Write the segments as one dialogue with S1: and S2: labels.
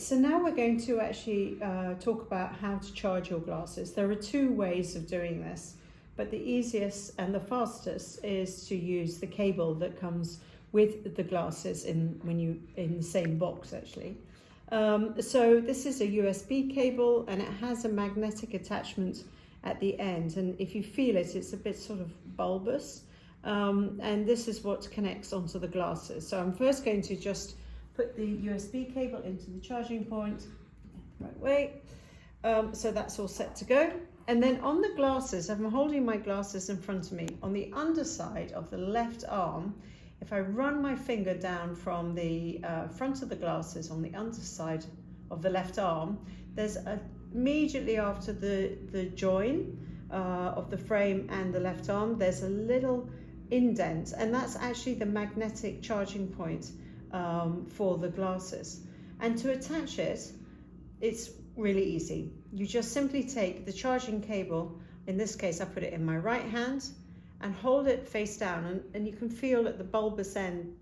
S1: so now we're going to actually talk about how to charge your glasses. There are two ways of doing this, but the easiest and the fastest is to use the cable that comes with the glasses in the same box actually. So this is a USB cable and it has a magnetic attachment at the end, and if you feel it, it's a bit sort of bulbous, and this is what connects onto the glasses. So I'm first going to just put the USB cable into the charging point the right way. So that's all set to go. And then on the glasses, I'm holding my glasses in front of me. On the underside of the left arm, if I run my finger down from the front of the glasses on the underside of the left arm, there's immediately after the join of the frame and the left arm, there's a little indent, and that's actually the magnetic charging point for the glasses. And to attach it, it's really easy. You just simply take the charging cable, in this case I put it in my right hand, and hold it face down, and you can feel at the bulbous end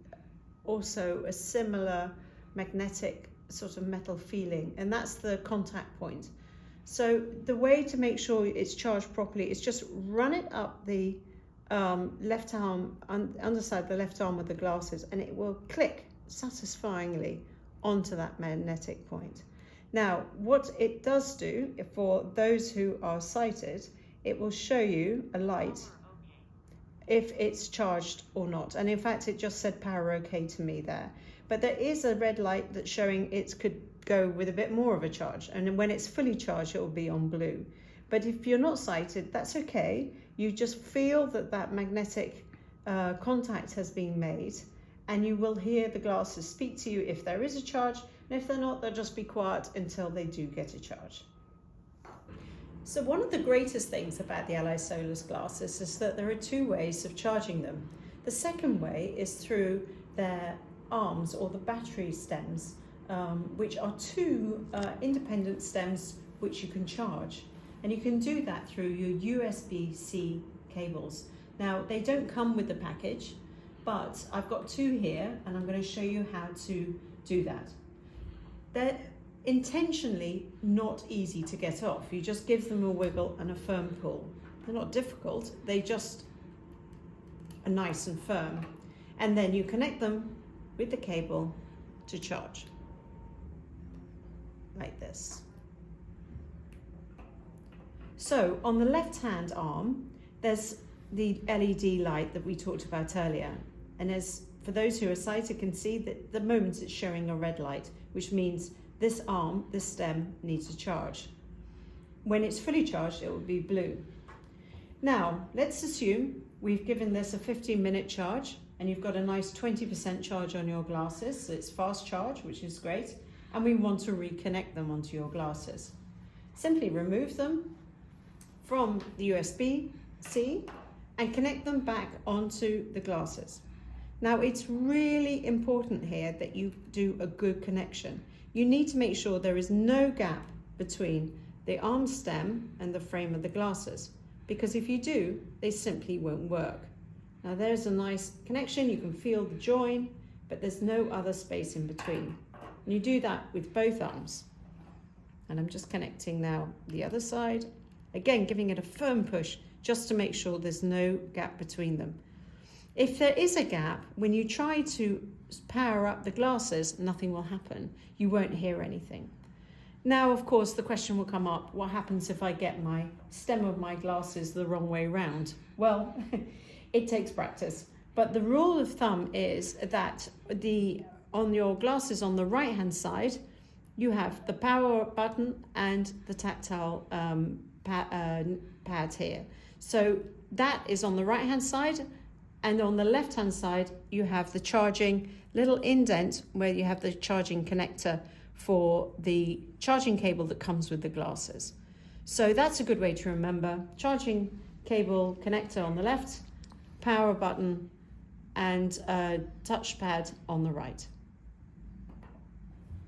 S1: also a similar magnetic sort of metal feeling, and that's the contact point. So the way to make sure it's charged properly is just run it up the left arm, underside the left arm with the glasses, and it will click satisfyingly onto that magnetic point. Now, what it does do, for those who are sighted, it will show you a light if it's charged or not. And in fact, it just said power okay to me there. But there is a red light that's showing it could go with a bit more of a charge. And when it's fully charged, it will be on blue. But if you're not sighted, that's okay. You just feel that that magnetic contact has been made, and you will hear the glasses speak to you if there is a charge, and if they're not, they'll just be quiet until they do get a charge. So one of the greatest things about the Ally Solus glasses is that there are two ways of charging them. The second way is through their arms, or the battery stems, which are two independent stems which you can charge. And you can do that through your USB-C cables. Now, they don't come with the package, but I've got two here, and I'm going to show you how to do that. They're intentionally not easy to get off. You just give them a wiggle and a firm pull. They're not difficult, they just are nice and firm. And then you connect them with the cable to charge, like this. So on the left-hand arm, there's the LED light that we talked about earlier. And as for those who are sighted can see that at the moment it's showing a red light, which means this arm, this stem, needs a charge. When it's fully charged, it will be blue. Now, let's assume we've given this a 15-minute charge, and you've got a nice 20% charge on your glasses, so it's fast charge, which is great, and we want to reconnect them onto your glasses. Simply remove them from the USB-C and connect them back onto the glasses. Now, it's really important here that you do a good connection. You need to make sure there is no gap between the arm stem and the frame of the glasses, because if you do, they simply won't work. Now, there's a nice connection, you can feel the join, but there's no other space in between. And you do that with both arms. And I'm just connecting now the other side, again giving it a firm push just to make sure there's no gap between them. If there is a gap, when you try to power up the glasses, nothing will happen. You won't hear anything. Now, of course, the question will come up, what happens if I get my stem of my glasses the wrong way round? Well, it takes practice. But the rule of thumb is that on your glasses on the right-hand side, you have the power button and the tactile pad here. So that is on the right-hand side, and on the left-hand side, you have the charging little indent where you have the charging connector for the charging cable that comes with the glasses. So that's a good way to remember. Charging cable connector on the left, power button, and touchpad on the right.